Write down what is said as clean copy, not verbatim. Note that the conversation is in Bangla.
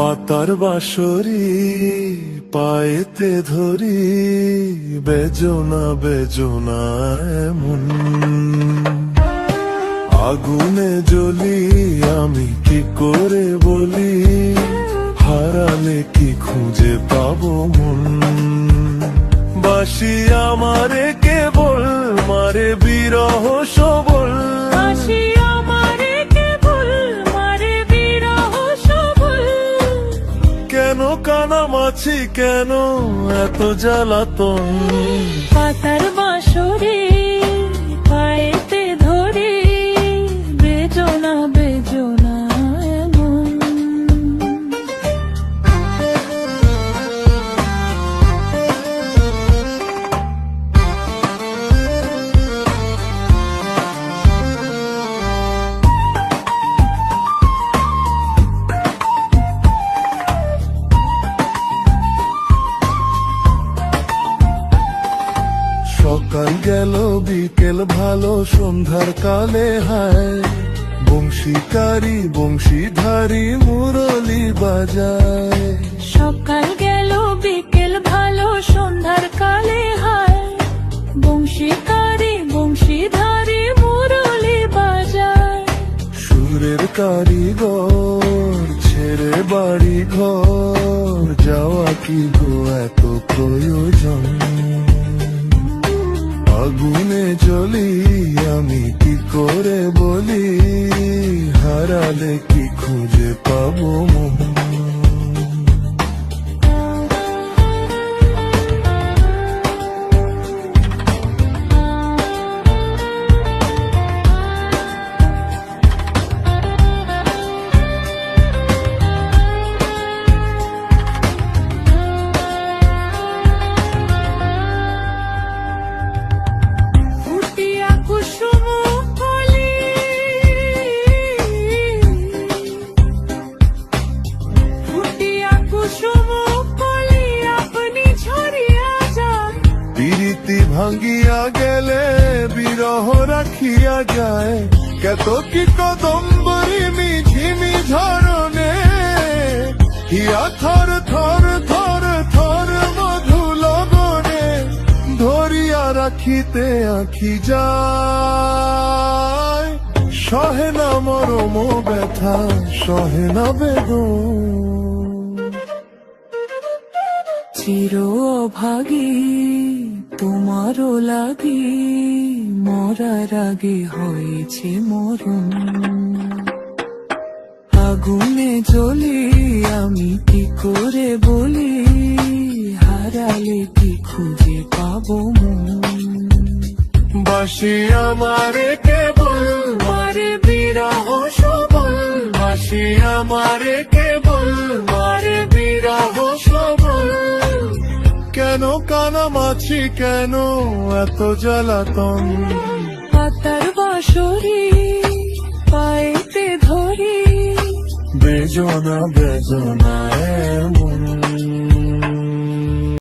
পাতার বাঁশরি পায়েতে ধরি, বেজনা বেজনা এমন। আগুনে জ্বলি আমি কি করে বলি, হারালে কি খুঁজে পাবো মন। বাসি আমারে কেবল মারে বিরহ সবল, কেন কানামাছি কেন এত জ্বালাতন। পাতার বাঁশরি পায়েতে ধরি, বেজনা বেজনা এমন। সকাল গেল বিকেল ভালো সন্ধ্যার কালে হায়, বংশীকারী বংশীধারী মুরলি বাজায়। সকাল গেল বিকেল ভালো সন্ধ্যার কালে হায়, বংশীকারী বংশীধারী মুরলি বাজায়। সুরের কারিগর ছেড়ে বাড়ি ঘর, যাওয়া কি গো এত প্রয়োজন। আগুনে জ্বলি আমি কি করে বলি, হারালে কি খুঁজে পাবো মন। প্রীতি ভাঙ্গিয়া গেলে বিরহ রাখিয়া যায়, কত কি কদম্বরী মিঝিমি ঝরনে। হিয়া থর থর থর থর মধু লগনে, ধরিয়া রাখিতে আঁখি যায়। সহে না মরম ব্যথা সহে না বেদন। চির অভাগী তোমারও লাগি, মরার আগে হয়েছে মরণ। আগুনে জ্বলি আমি কি করে বলি, হারালে কি খুঁজে পাবো মন। বাসি আমারে কেবল মারে বিরহ সবল, বাসি আমারে কেবল মারে বিরহ সবল। কেন কানামাছি কেন এত জ্বালাতন। পাতার বাঁশরি পায়েতে ধরি, বেজনা বেজনা এমন।